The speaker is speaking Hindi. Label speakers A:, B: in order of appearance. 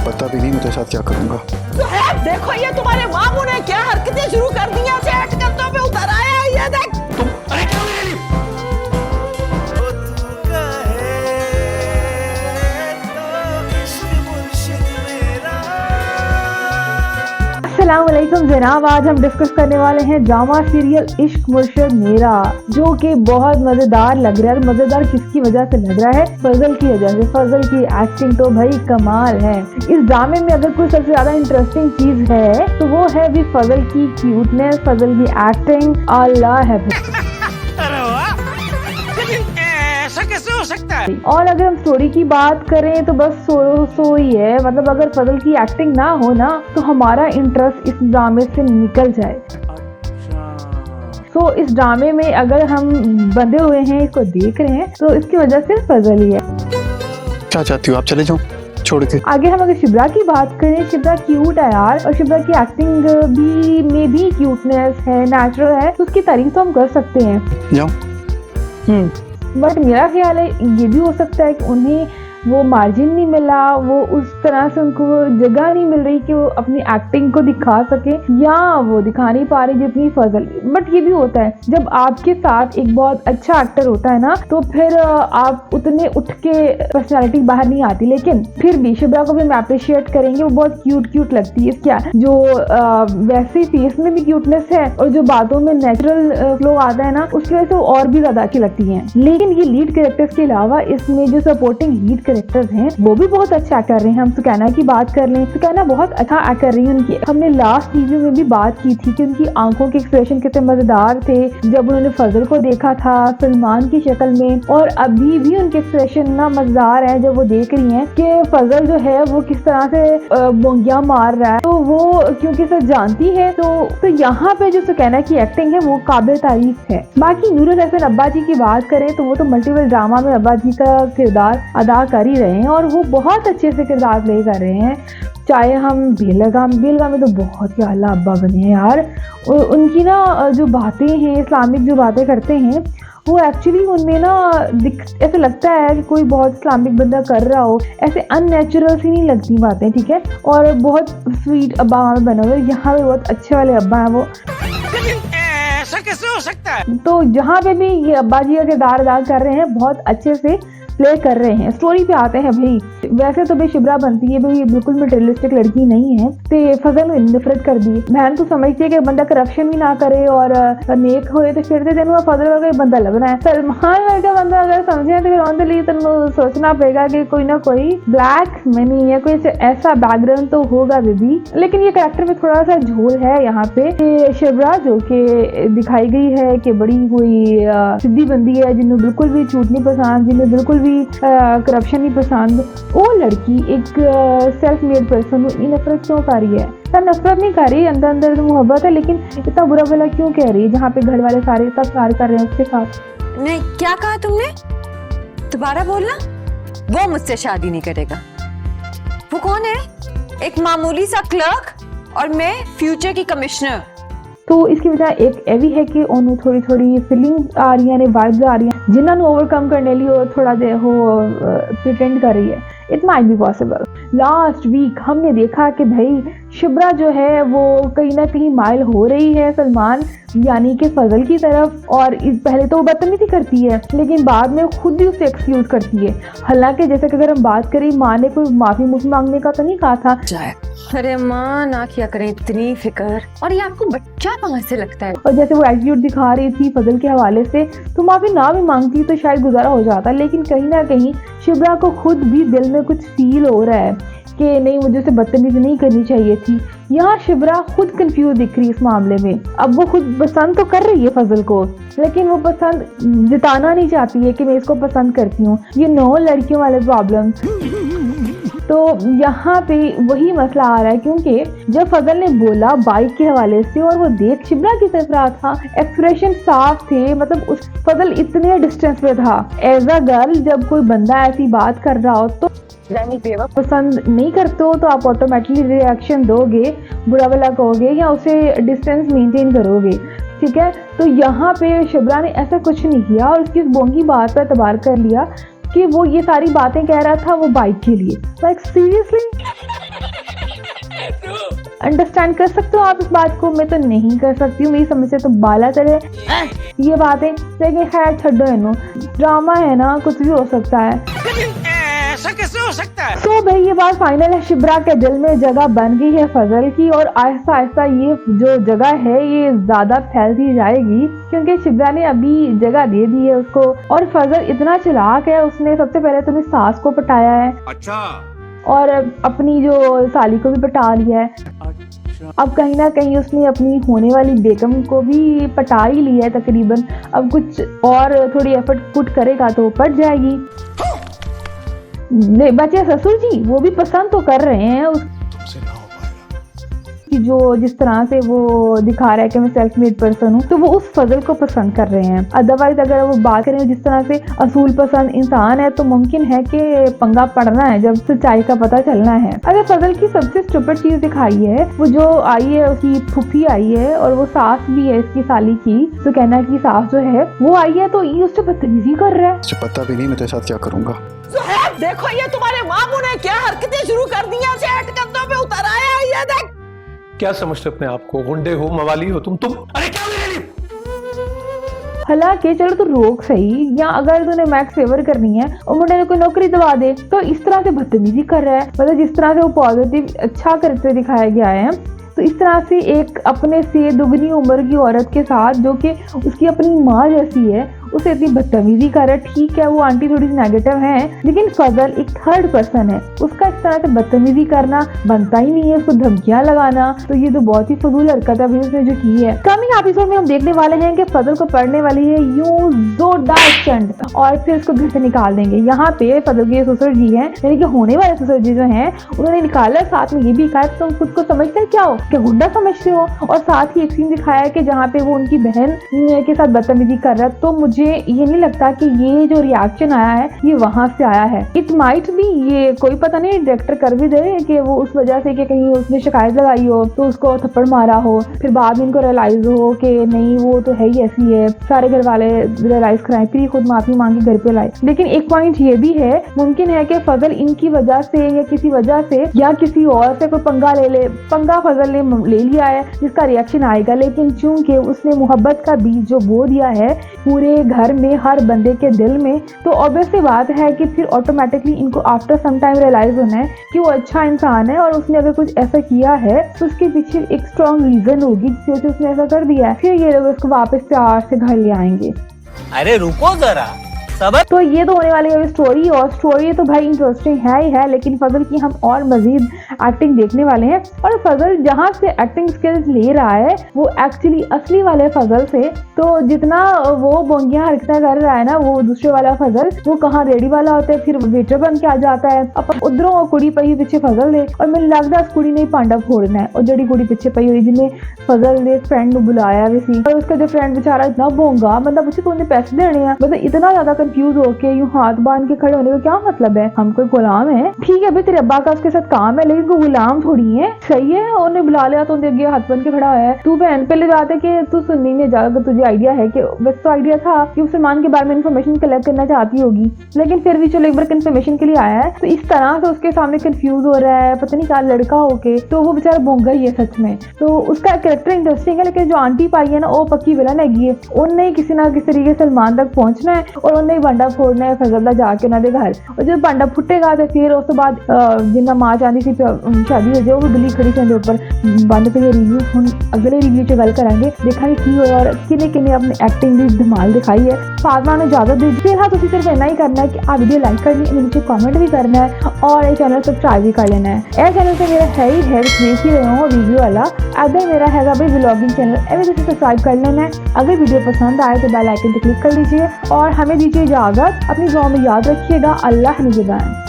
A: पता भी नहीं मैं तेरे साथ क्या करूंगा।
B: देखो ये तुम्हारे मामू ने क्या हरकतें शुरू कर दी हैं। सेट करतों पे उतर आया है ये देख।
A: तुम अरे क्या हो रही है?
C: अस्सलामुअलैकुम जनाब, आज हम डिस्कस करने वाले हैं ड्रामा सीरियल इश्क मुर्शिद मेरा, जो कि बहुत मजेदार लग रहा है। मजेदार किसकी वजह से लग रहा है? फजल की वजह से। फजल की एक्टिंग तो भाई कमाल है। इस ड्रामे में अगर कोई सबसे ज्यादा इंटरेस्टिंग चीज है तो वो है भी फजल की क्यूटनेस, फजल की एक्टिंग। अल्लाह है।
B: कैसे हो सकता है?
C: और अगर हम स्टोरी की बात करें तो बस सो ही है। मतलब अगर फजल की एक्टिंग ना हो ना तो हमारा इंटरेस्ट इस ड्रामे से निकल जाए। तो इस ड्रामे में अगर हम बंधे हुए हैं, इसको देख रहे हैं, तो इसकी वजह से फजल ही है।
A: क्या चाहती हो आप? चले जाओ छोड़ के।
C: आगे हम अगर शिब्रा की बात करें, शिब्रा क्यूट है यार, और शिब्रा की एक्टिंग भी में भी क्यूटनेस है, नेचुरल है, तो उसकी तारीफ तो हम कर सकते हैं।
A: जाओ।
C: बट मेरा ख्याल है ये भी हो सकता है कि उन्हें वो मार्जिन नहीं मिला, वो उस तरह से उनको जगह नहीं मिल रही कि वो अपनी एक्टिंग को दिखा सके, या वो दिखा नहीं पा रही जितनी फजल। बट ये भी होता है जब आपके साथ एक बहुत अच्छा एक्टर होता है ना, तो फिर आप उतने उठ के पर्सनालिटी बाहर नहीं आती। लेकिन फिर भी शिब्रा को भी हम अप्रिशिएट करेंगे, वो बहुत क्यूट लगती है। क्या जो वैसे फेस में भी क्यूटनेस है और जो बातों में नेचुरल फ्लो आता है ना, उसकी वजह से वो और भी ज्यादा अच्छी लगती है। लेकिन ये लीड कैरेक्टर्स के अलावा इसमें जो सपोर्टिंग लीड कैरेक्टर्स हैं वो भी बहुत अच्छा कर रहे हैं। हम सुकैना की बात कर लें, सुकैना बहुत अच्छा एक्ट कर रही है। उनकी हमने लास्ट रिव्यू में भी बात की थी कि उनकी आंखों के एक्सप्रेशन कितने मजेदार थे जब उन्होंने फजल को देखा था सलमान की शक्ल में, और अभी भी उनके एक्सप्रेशन ना मजेदार है जब वो देख रही हैं कि फजल जो है वो किस तरह से बोंगियां मार रहा है। तो वो क्योंकि सब जानती है, तो यहाँ पे जो सुकैना की एक्टिंग है वो काबिल तारीफ है। बाकी नूरुल हसन अब्बा जी की बात करें तो वो तो मल्टीपल ड्रामा में अब्बा जी का किरदार अदा कर ही रहे हैं, और वो बहुत अच्छे से किरदार प्ले कर रहे हैं। चाहे हम बेलगाम में तो बहुत ही आला अब्बा बने हैं यार। उनकी ना जो बातें हैं, इस्लामिक जो बातें करते हैं, वो एक्चुअली उनमें ना ऐसा लगता है कि कोई बहुत इस्लामिक बंदा कर रहा हो, ऐसे अननेचुरल सी नहीं लगती बातें, ठीक है। और बहुत स्वीट अब्बा में बने हुए, यहाँ पे बहुत अच्छे वाले अब्बा हैं वो।
B: ऐसा कैसे हो सकता है?
C: तो जहाँ पे भी ये अब्बा जी का किरदार अदा कर रहे हैं, बहुत अच्छे से प्ले कर रहे हैं। स्टोरी पे आते हैं भाई, वैसे तो भाई शिब्रा बनती है भाई बिल्कुल मटेरियलिस्टिक लड़की नहीं है, तो फजल ने नफरत कर दी। बहन तो समझती है कि बंदा करप्शन भी ना करे और नेक होए, तो फिर तेन फजल वर्गा बंदा लगना है। सलमान वर्गा बंदा अगर समझे तो फिर लिए तेन सोचना पड़ेगा कि कोई ना कोई ब्लैक मनी या कोई ऐसा बैकग्राउंड तो होगा बेबी। लेकिन ये कैरेक्टर में थोड़ा सा झोल है यहाँ पे कि शिब्रा जो कि दिखाई गई है कि बड़ी कोई सिद्धि बंदी है, जिन्हें बिल्कुल भी छूट नहीं पसंद, जिन्हें बिल्कुल करप्शन नहीं पसंद। वो लड़की एक सेल्फ मेड पर्सन नफरत क्यों कर रही है? सब नफरत नहीं कर रही, अंदर अंदर मोहब्बत है, लेकिन इतना बुरा भला क्यों कह रही है जहाँ पे घर वाले सारे सब प्यार कर रहे हैं उसके साथ।
D: नहीं, क्या कहा तुमने? दोबारा बोलना। वो मुझसे शादी नहीं करेगा। वो कौन है? एक मामूली सा क्लर्क, और मैं फ्यूचर की कमिश्नर।
C: तो इसकी वजह एक ये भी है कि उन्हें थोड़ी थोड़ी फीलिंग्स आ रही हैं, वाइब्स आ रही हैं, जिन्होंने ओवरकम करने लिए थोड़ा प्रिटेंड कर रही है। It might be possible. Last week हमने देखा कि भाई शिब्रा जो है वो कहीं ना कहीं माइल हो रही है सलमान यानी कि फजल की तरफ, और पहले तो वो बदतमीजी करती है, लेकिन बाद में खुद ही उसे एक्सक्यूज करती है। हालांकि जैसे कि अगर हम बात करें, माँ ने कोई माफी मांगने का तो नहीं कहा था।
D: अरे माँ ना किया करें इतनी फिक्र, और ये आपको बच्चा कहाँ से लगता है?
C: और जैसे वो एटीट्यूड दिखा रही थी फजल के हवाले से, तो माफी ना भी मांगती तो शायद गुजारा हो जाता। लेकिन कहीं ना कहीं शिब्रा को खुद भी दिल में कुछ फील हो रहा है कि नहीं, मुझे उसे बदतमीजी नहीं करनी चाहिए थी। यहाँ शिब्रा खुद कंफ्यूज दिख रही है इस मामले में। अब वो खुद पसंद तो कर रही है फजल को, लेकिन वो पसंद जिताना नहीं चाहती है कि मैं इसको पसंद करती हूँ। ये 9 लड़कियों वाले प्रॉब्लम। तो यहाँ पे वही मसला आ रहा है, क्योंकि जब फजल ने बोला बाइक के हवाले से और वो देख शिब्रा की तरफ रहा था, एक्सप्रेशन साफ थे, मतलब उस फजल इतने डिस्टेंस पे था। एज अ गर्ल जब कोई बंदा ऐसी बात कर रहा हो तो पसंद नहीं करते हो तो आप ऑटोमेटिकली रिएक्शन दोगे, बुरा भला कहोगे या उसे डिस्टेंस मेंटेन करोगे, ठीक है। तो यहाँ पे शिब्रा ने ऐसा कुछ नहीं किया और उसकी बोंगी बात पर एतबार कर लिया कि वो ये सारी बातें कह रहा था वो बाइक के लिए। लाइक सीरियसली अंडरस्टैंड कर सकते हो आप इस बात को? मैं तो नहीं कर सकती हूँ, मेरी समस्या तो बाला चले ये बात है। लेकिन खैर छोड़ो इन्हों, ड्रामा है ना, कुछ भी हो सकता है।
E: ऐसा कैसे हो सकता है?
C: तो भाई ये बात फाइनल है, शिब्रा के दिल में जगह बन गई है फजल की, और आहिस्ता आहिस्ता ये जो जगह है ये ज्यादा फैलती जाएगी, क्योंकि शिब्रा ने अभी जगह दे दी है उसको। और फजल इतना चालाक है, उसने सबसे पहले तो अपनी सास को पटाया है,
E: अच्छा,
C: और अपनी जो साली को भी पटा लिया है। अब कहीं ना कहीं उसने अपनी होने वाली बेगम को भी पटा ही लिया है तकरीबन। अब कुछ और थोड़ी एफर्ट पुट करेगा तो पट जाएगी। बच्चे ससुर जी वो भी पसंद तो कर रहे हैं
E: तुमसे ना हो पाएगा।
C: कि जो जिस तरह से वो दिखा रहा है कि मैं सेल्फ मेड पर्सन हूँ, तो वो उस फजल को पसंद कर रहे हैं। अदरवाइज अगर वो बात करें जिस तरह से असूल पसंद इंसान है, तो मुमकिन है कि पंगा पड़ना है जब सच्चाई का पता चलना है। अगर फजल की सबसे स्टूपिड चीज दिखाई है, वो जो आई है उसकी फूफी आई है, और वो सास भी है इसकी साली की, तो कहना की सास जो है वो आई है, तो ये उससे बदतमीजी कर रहा है।
A: मुझे पता भी नहीं मैं तेरे साथ क्या करूंगा।
B: सुहेब देखो ये तुम्हारे मामू ने क्या हरकतें शुरू कर दी हैं, सेट कंधों पे उतर आया है, ये देख।
F: क्या समझते अपने आप को? गुंडे हो, मवाली हो तुम? अरे क्या मेरी
C: हालांकि चलो तो रोक सही, या अगर तूने मैक्स फेवर करनी है और मुंडे ने कोई नौकरी दबा दे, तो इस तरह से बदतमीजी कर रहा है। मतलब जिस तरह से वो पॉजिटिव अच्छा करते दिखाया गया है, तो इस तरह से एक अपने से दुगनी उम्र की औरत के साथ, जो कि उसकी अपनी माँ जैसी है, उसे इतनी बदतमीजी कर रहा है। ठीक है वो आंटी थोड़ी सी नेगेटिव है, लेकिन फजल एक थर्ड पर्सन है, उसका इस तरह से बदतमीजी करना बनता ही नहीं है, उसको धमकियां लगाना, तो ये तो बहुत ही फजूल हरकत है उसने जो की है। कमिंग एपिसोड में हम देखने वाले हैं कि फजल को पड़ने वाली है यूं जोरदार चंड, और फिर उसको घर से निकाल देंगे। यहाँ पे फजल के ससुर जी हैं, यानी कि होने वाले ससुर जी जो हैं, उन्होंने निकाला, साथ में ये भी कहा तुम खुद को समझते क्या हो, क्या गुंडा समझते हो। और साथ ही एक सीन दिखाया है कि जहाँ पे वो उनकी बहन के साथ बदतमीजी कर रहा है। तो मुझे ये नहीं लगता कि ये जो रिएक्शन आया है ये वहां से आया है। इट माइट भी, ये कोई पता नहीं डायरेक्टर कर भी दे कि वो उस वजह से कि कहीं उसने शिकायत लगाई हो तो उसको थप्पड़ मारा हो, फिर बाद में इनको रियलाइज हो कि नहीं वो तो है ही ऐसी है, सारे घर वाले रियलाइज कराएं, फिर खुद माफी मांगी घर पे लाए। लेकिन एक पॉइंट ये भी है, मुमकिन है कि फजल इनकी वजह से या किसी वजह से या किसी और से कोई पंगा ले पंगा फजल ने ले लिया है जिसका रिएक्शन आएगा। लेकिन चूंकि उसने मोहब्बत का बीज जो बो दिया है पूरे घर में, हर बंदे के दिल में, तो ऑब्वियस सी बात है कि फिर ऑटोमेटिकली इनको आफ्टर सम टाइम रियलाइज होना है कि वो अच्छा इंसान है, और उसने अगर कुछ ऐसा किया है तो उसके पीछे एक स्ट्रॉन्ग रीजन होगी जिसकी वजह से उसने ऐसा कर दिया है। फिर ये लोग उसको वापस प्यार से घर ले आएंगे।
E: अरे रुको जरा, सबर।
C: तो ये तो होने वाली है स्टोरी, और स्टोरी तो भाई इंटरेस्टिंग है ही है, लेकिन फजल की हम और मजीद एक्टिंग देखने वाले हैं। और फजल जहाँ से एक्टिंग स्किल्स ले रहा है वो एक्चुअली असली वाले फजल से, तो जितना वो बोंगियां हरकतें कर रहा है ना वो दूसरे वाला फजल, वो कहाँ रेडी वाला होता है फिर वेटर बन के आ जाता है। अब उधरों कुड़ी पई पिछे फजल दे, और मैंने लगता उस कुड़ी ने पांडा फोड़ना है, और जड़ी कुड़ी पिछे पई हुई जिन्हें फजल ने फ्रेंड को बुलाया भी सी, और उसका जो फ्रेंड बेचारा इतना बोंगा, मतलब उसे तो उन्हें पैसे देने हैं, मतलब इतना ज्यादा कंफ्यूज होके यूं हाथ बांध के खड़े होने का क्या मतलब है? हम कोई गुलाम है? ठीक है भाई तेरे अब्बा का उसके साथ काम है, लेकिन कोई गुलाम थोड़ी है। सही है उन्हें बुला लिया तो उनके आगे हाथ बन के खड़ा है। तू बहन पे ले जाते कि तू सुन्नी में जा, अगर तुझे आइडिया है कि वैसे तो आइडिया था कि उस सलमान के बारे में इन्फॉर्मेशन कलेक्ट करना चाहती होगी, लेकिन फिर भी चलो एक बार कंफर्मेशन के लिए आया है, तो इस तरह से उसके सामने कंफ्यूज हो रहा है, पता नहीं क्या लड़का होके, तो वो बेचारा बोंगा ही है सच में। तो उसका कैरेक्टर इंटरेस्टिंग है, लेकिन जो आंटी पाई है ना वो पक्की विलन हैगी है, उन्हें किसी ना किसी तरीके से सलमान तक पहुंचना है और उन्हें भांडा फोड़ना है फजल दा जाके उन्होंने घर। और जब भांडा फुटेगा तो फिर उस बाद जिन्ना मां चाहती सी शादी हो जाए वो बिल्ली खड़ी से ऊपर बंद पे रिव्यू। हम अगले रिव्यू च गल करांगे, देखा की होया और किने किने अपनी एक्टिंग दी धमाल दिखाई है। फातिमा ने इजाजत दी। फिर हाँ तुसी सिर्फ इतना ही करना है कि आ वीडियो लाइक करनी है, नीचे कमेंट भी करना है और ये चैनल सब्सक्राइब भी कर लेना है। यह चैनल से मेरा है ही है, देख ही रहे हो वीडियो वाला अगर मेरा है भाई व्लॉगिंग चैनल, एवं सब्सक्राइब कर लेना है। अगर वीडियो पसंद आए तो बेल आइकन पर क्लिक कर लीजिए और हमें दीजिए इजाजत। अपनी दुआ में याद रखिएगा। अल्लाह निगहबान।